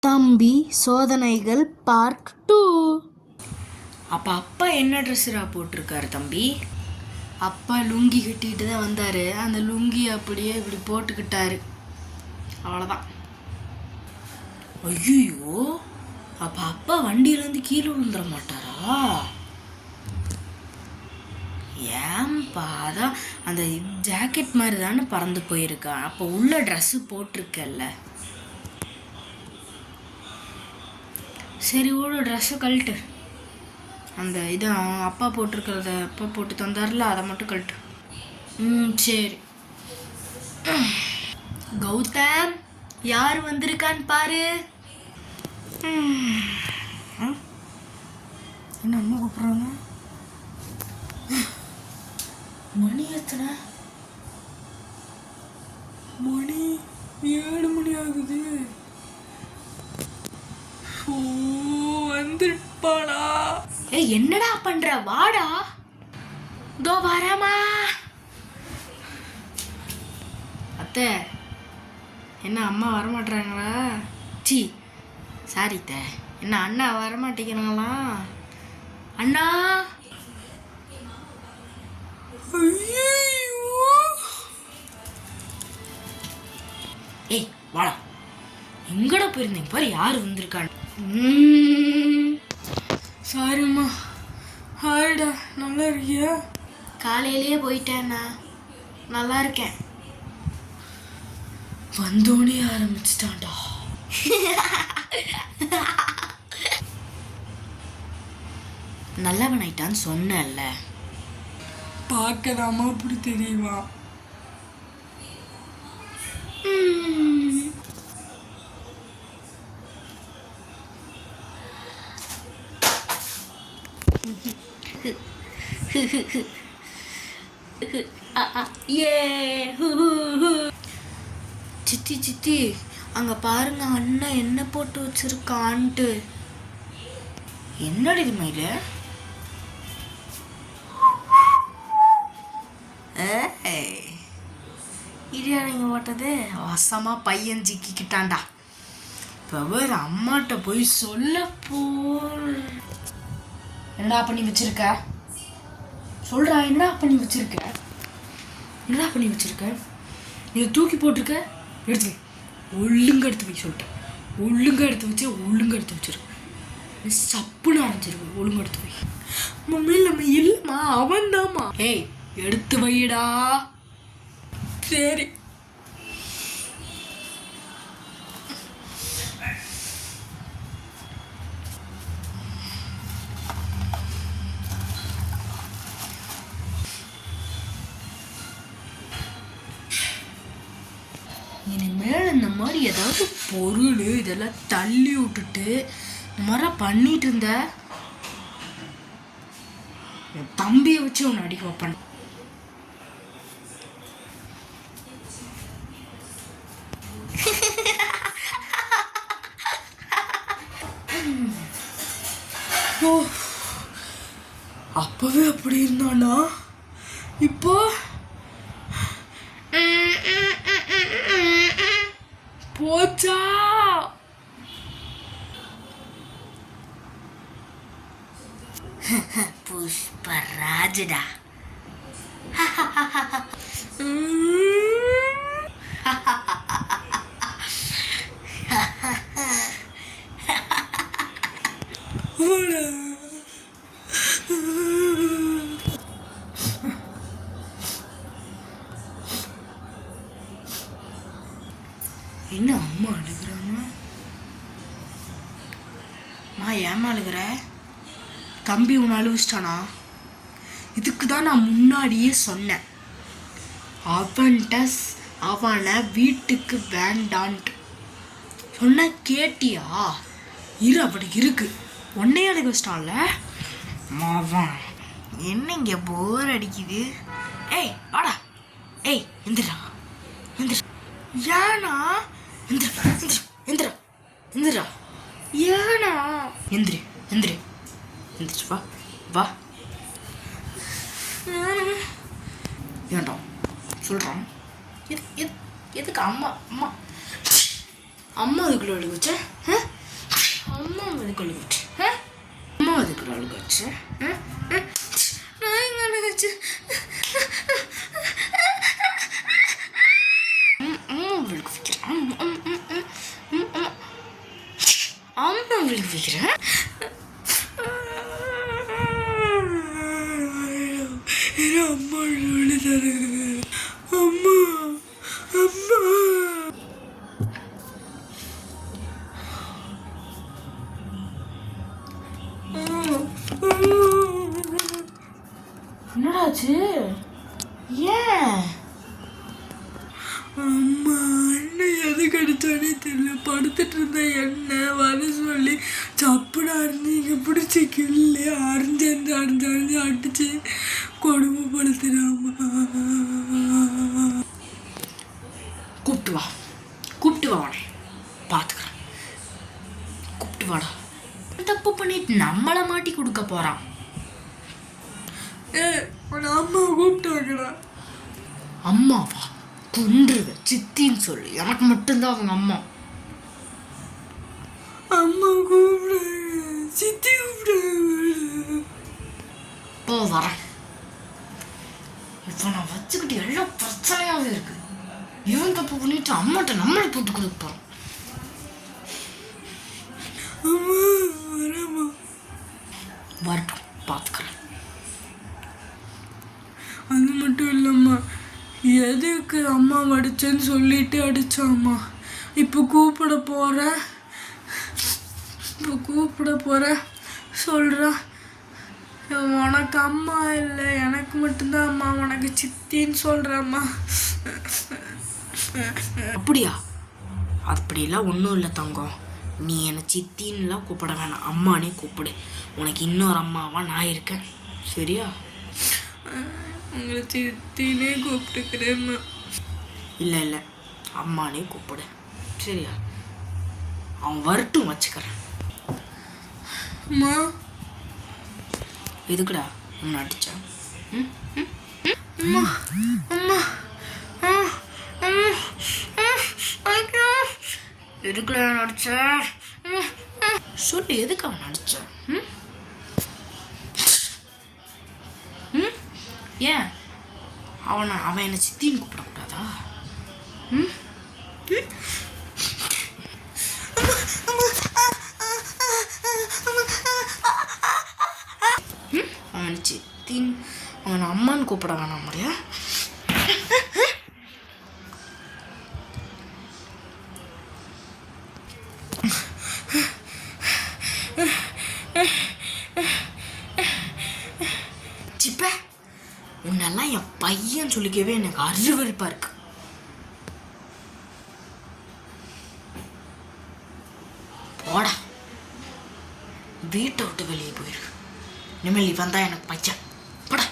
தம்பி சோதனைகள் பார்ட் 2. அப்போ அப்பா என்ன ட்ரெஸ்ஸுடா போட்டிருக்காரு தம்பி? அப்பா லுங்கி கட்டிட்டு தான் வந்தார். அந்த லுங்கி அப்படியே இப்படி போட்டுக்கிட்டாரு, அவ்வளோதான். ஐயோ, அப்போ அப்பா வண்டியிலேருந்து கீழே விழுந்துட மாட்டாரா? ஏன்பா, அதான் அந்த ஜாக்கெட் மாதிரி தானே பறந்து போயிருக்கான். அப்போ உள்ள ட்ரெஸ்ஸு போட்டிருக்கல்ல. சரி ஓடு, ட்ரெஸ்ஸை கழட்டு. அந்த இதை அப்பா போட்டிருக்கிறத அப்பா போட்டு தந்தார்ல, அதை மட்டும் கழட்டு. சரி. கௌதம், யார் வந்திருக்கான்னு பாரு. என்ன அம்மா கூப்பிட்றாங்க? மணி எத்தனை? மணி 7 மணி ஆகுது. வந்துருப்பாளா? ஏய், என்னடா பண்ற? வாடா. தோ வரமா. அத்தை, என்ன அம்மா வரமாட்டுறாங்களா? சி, சாரி த. என்ன அண்ணா வரமாட்டேங்கிறாங்களா? அண்ணா, ஏய் வாடா. எங்கடா போயிருந்தீங்க பாரு, யார் வந்திருக்கான்னு. சாரிம்மா. ஹாய்டா, நல்லா இருக்கியா? காலையிலேயே போயிட்டேண்ணா, நல்லா இருக்கேன். வந்தோடனே ஆரம்பிச்சிட்டான்டா. நல்லவன் ஆயிட்டான்னு சொன்னேன்ல. பார்க்கலாமா? அப்படி தெரியுமா? சித்தி சித்தி, அங்க பாருங்க, அண்ணன் என்ன போட்டு வச்சிருக்கான்ட்டு. என்னடி இது மயில? இடியா நீங்க போட்டது வசமா பையன் சிக்கிக்கிட்டான்டா. இப்போ வேறு அம்மாட்ட போய் சொல்ல என்னடா பண்ணி வச்சிருக்க? சொல்றா, என்னடா பண்ணி வச்சிருக்க? என்னடா பண்ணி வச்சிருக்க? நீ தூக்கி போட்டிருக்க, எடுத்து வை. ஒழுங்கா எடுத்து வை சொல்லிட்டேன். ஒழுங்கா எடுத்து வச்சு ஒழுங்கா எடுத்து வச்சிரு. சப்புன்னு அரைஞ்சிருவேன். ஒழுங்கா எடுத்து வை. மம்மி நம்ம இல்லைம்மா, அவன் தாம்மா. ஏய், எடுத்து வைடா. சரி. இனிமேல் இந்த மாதிரி ஏதாவது பொருள் இதெல்லாம் தள்ளி விட்டுட்டு இந்த மாதிரிலாம் பண்ணிட்டு இருந்த என் தம்பியை வச்சு உன்னை அடிக்க வைப்பேன். அப்பவே அப்படி இருந்தானா, இப்போ போச்சா? புஷ்பராஜடா. என்ன அம்மா அழுகுறாங்க? ஏமா அழுகுற? தம்பி உன்னை அழுவிச்சிட்டானா? இதுக்கு தான் நான் முன்னாடியே சொன்னேன், அவனை வீட்டுக்கு வேண்டான்ட்டு சொன்ன. கேட்டியா? இரு, அப்படி இருக்கு. உன்னையே அழுக வச்சிட்டான்ல மாவன். என்ன இங்கே போர் அடிக்குது? ஏய் வாடா. ஏய் எந்திரா, எந்திரா. ஏனா? எந்திரா, எந்திரா. ஏனா? எந்திரி, எந்திரி, எந்திரிச்சு வா, வா. ஏன்டா சொல்கிறான்? எதுக்கு அம்மா அம்மா அம்மா அதுக்குள்ள அழுகுச்ச? நினச்சி நான் எங்க நினச்சி விழுக்கு வைக்கிறேன் அம்மா விழுக்கு வைக்கிறேன் அம்மா அம்மா அம்மா என்னடாச்சு ஏன் அம்மா அண்ணன் எதுக்கு அடித்தானே தெரியல படுத்துட்டு இருந்த எண்ணெய் வர சொல்லி சப்புடா இருந்து இங்கே பிடிச்சி கிள்ளி அரிஞ்சு அடிச்சு கொடுமைப்படுத்துறாம்மா கூப்பிட்டு வா அவனை பார்த்துக்கிறேன் கூப்பிட்டு வாடா தப்பு பண்ணிட்டு நம்மளை மாட்டி கொடுக்க போறான் அம்மா கூப்பிட்டாங்கடா அம்மாவா கொன்றுவ சித்தின்னு சொல்லு எனக்கு மட்டும்தான் அவங்க அம்மா அம்மா கூப்பிடுறாங்க சித்தி கூப்பிடுறாங்க போ வரேன் இப்போ நான் வச்சுக்கிட்டு எல்லா பிரச்சனையாவே இருக்கு இவன் தப்பு பண்ணிட்டு அம்மாட்ட நம்மளை போட்டு கொடுக்க போறோம் வரட்டும் பார்த்துக்கிறேன் அது மட்டும் இல்லைம்மா எதுக்கு அம்மா அடிச்சேன்னு சொல்லிட்டு அடிச்சாம்மா இப்போ கூப்பிட போகிறேன் சொல்கிறேன் உனக்கு அம்மா இல்லை எனக்கு மட்டும்தான் அம்மா உனக்கு சித்தின்னு சொல்கிறேம்மா அப்படியா அப்படிலாம் ஒன்றும் இல்லை தங்கம் நீ என்னை சித்தின்லாம் கூப்பிட வேணாம் அம்மானே கூப்பிடு உனக்கு இன்னொரு அம்மாவா நான் இருக்கேன் சரியா உங்களை சித்தினே கூப்பிட்டுக்கிறேம்மா இல்லை அம்மானே கூப்பிடு சரியா அவன் வரட்டும் வச்சுக்கிறேன் அம்மா எதுக்குடா உன்னை அடிச்சா அம்மா அம்மா எதுக்குடா நடிச்ச சொல்லு எதுக்கு அவன் நடிச்ச ஏன் அவன் என்னை சித்தின்னு கூப்பிடக்கூடாதா அவன் சித்தின்னு அவன் அம்மான்னு கூப்பிட வேணாம் முடியா சிப்ப உன்னெல்லாம் என் பையன் சொல்லிக்கவே எனக்கு அருவருப்பா இருக்கு போடா வீட்டை விட்டு வெளியே போயிரு இனிமேல் இவன் தான் எனக்கு பையன் போடா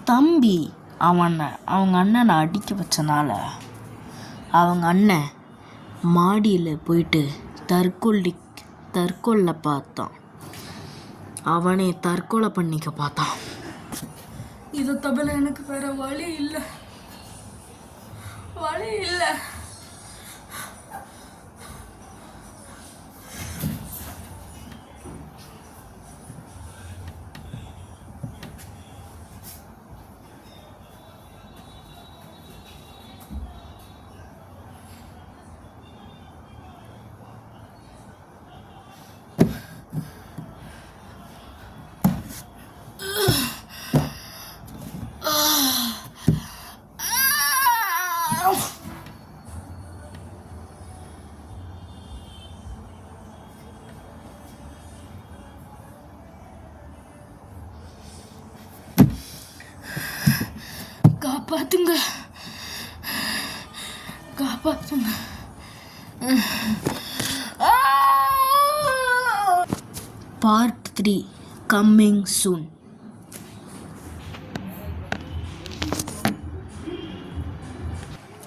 தம்பி அவங்க அண்ணனை அடிக்க வச்சனால அவங்க அண்ணன் மாடியில் போயிட்டு தற்கொலை பார்த்தான் அவனே தற்கொலை பண்ணிக்க பார்த்தான் இதை தவிர எனக்கு வேற வழி இல்லை காப்பாத்துங்க part 3 coming soon.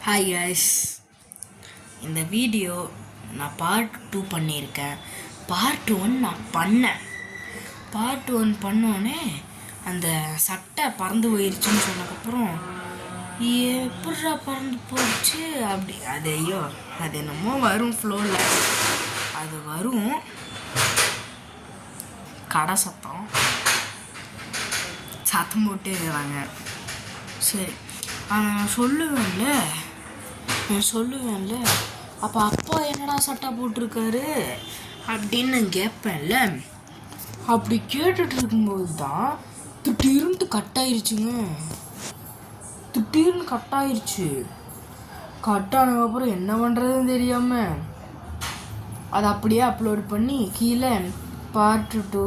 Hi guys, இந்த வீடியோ நான் பார்ட் 2 பண்ணியிருக்கேன். பார்ட் 1 நான் பண்ணேன். பார்ட் 1 பண்ணோடனே அந்த சட்டை பறந்து போயிடுச்சுன்னு சொன்னதுக்கப்புறம் எப்படா பறந்து போயிடுச்சு அப்படி ஐயோ அது என்னமோ வரும் ஃப்ளோவில், அது வரும் கடை சத்தம் போட்டே இருக்கிறாங்க. சரி, நான் சொல்லுவேன்ல அப்போ அப்பா என்னடா சட்டை போட்டிருக்காரு அப்படின்னு நான் கேட்பேன்ல. அப்படி கேட்டுட்டு இருக்கும்போது தான் திடீர்னு கட் ஆயிடுச்சுங்க. திடீர்னு கட் ஆனதுக்கப்புறம் என்ன பண்ணுறதுன்னு தெரியாமல் அதை அப்படியே அப்லோட் பண்ணி கீழே பார்ட் 2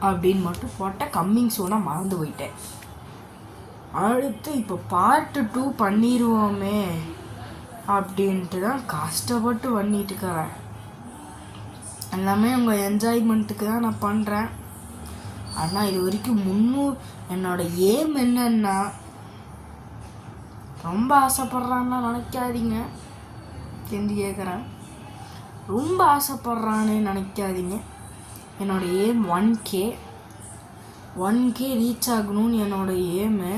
அப்படின்னு மட்டும் போட்டேன். கம்மிங் சூனாக மறந்து போயிட்டேன். அடுத்து இப்போ பார்ட் 2 பண்ணிடுவோமே அப்படின்ட்டு தான் கஷ்டப்பட்டு பண்ணிட்டு இருக்கிறேன். எல்லாமே உங்கள் என்ஜாய்மெண்ட்டுக்கு தான் நான் பண்ணுறேன். ஆனால் இது வரைக்கும் என்னோடய ஏம் என்னன்னா, ரொம்ப ஆசைப்பட்றான்னா நினைக்காதீங்க, தெரிஞ்சு கேட்குறேன். ரொம்ப ஆசைப்பட்றான்னு நினைக்காதீங்க. என்னோடய ஏம் 1K ரீச் ஆகணும்னு என்னோடய ஏமு.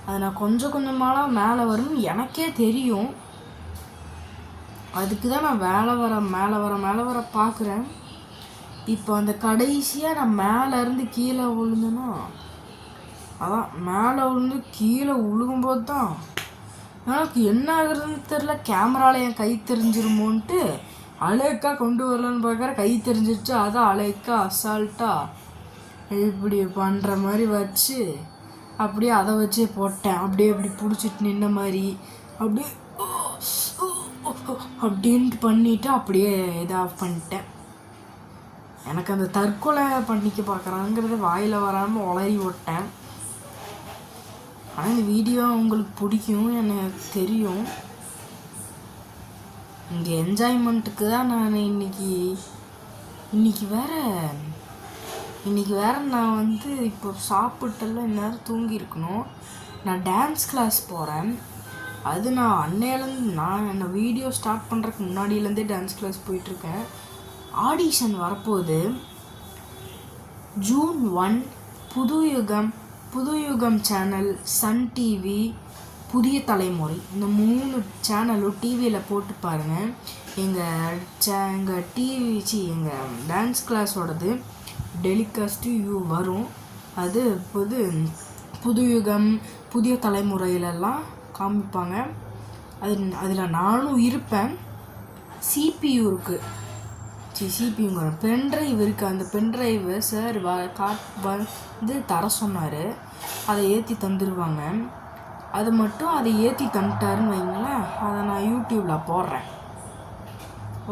அது நான் கொஞ்சம் கொஞ்சமாக மேலே வரும்னு எனக்கே தெரியும். அதுக்கு தான் நான் மேலே வர பார்க்குறேன். இப்போ அந்த கடைசியாக நான் மேலேருந்து கீழே விழுந்தேன்னா, அதான் மேலே விழுந்து கீழே விழுகும்போது தான் எனக்கு என்ன ஆகுறதுன்னு தெரில. கேமராவில் என் கை தெரிஞ்சிருமோன்ட்டு அலேக்கா கொண்டு வரலான்னு பார்க்குற, கை தெரிஞ்சிருச்சு. அதான் அலேக்கா அசால்ட்டாக இப்படி பண்ணுற மாதிரி வச்சு அப்படியே அதை வச்சே போட்டேன். அப்படியே இப்படி பிடிச்சிட்டு நின்ன மாதிரி அப்படியே அப்படின்ட்டு பண்ணிவிட்டு அப்படியே இதாக பண்ணிட்டேன். எனக்கு அந்த தற்கொலை பண்ணிக்க பார்க்குறாங்கிறத வாயில் வராமல் உளறி விட்டேன். ஆனால் இந்த வீடியோ உங்களுக்கு பிடிக்கும் எனக்கு தெரியும். இந்த என்ஜாய்மெண்ட்டுக்கு தான் நான் இன்னைக்கு வேறு நான் வந்து இப்போ சாப்பிட்டெல்லாம் இந்நேரம் தூங்கியிருக்கணும். நான் டான்ஸ் கிளாஸ் போகிறேன். அது நான் என்ன வீடியோ ஸ்டார்ட் பண்ணுறதுக்கு முன்னாடியிலேருந்தே டான்ஸ் கிளாஸ் போயிட்டுருக்கேன். ஆடிஷன் வரப்போகுது June 1. Puthuyugam channel, Sun TV, புதிய தலைமுறை, இந்த 3 சேனலும் டிவியில் போட்டு பாருங்கள். எங்கள் டான்ஸ் கிளாஸோடது டெலிகாஸ்ட்டு வரும். அது புதுயுகம், புதிய தலைமுறையிலெல்லாம் காமிப்பாங்க. அதில் நானும் இருப்பேன். CPU இருக்குது, சிபியுங்கிற பென்ட்ரைவ் இருக்குது. அந்த பென்ட்ரைவை சார் வந்து தர சொன்னார். அதை ஏற்றி தந்துடுவாங்க. அதை ஏற்றி தந்துட்டாருன்னு வைங்களேன். அதை நான் யூடியூப்பில் போடுறேன்.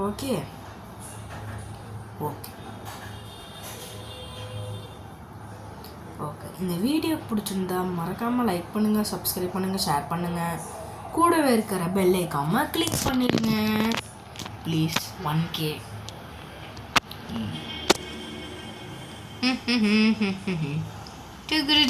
ஓகே, இந்த வீடியோ பிடிச்சிருந்தா மறக்காமல் லைக் பண்ணுங்கள், சப்ஸ்கிரைப் பண்ணுங்கள், ஷேர் பண்ணுங்கள். கூடவே இருக்கிற பெல் ஐகானை கிளிக் பண்ணிடுங்க ப்ளீஸ். 1K. Tiggly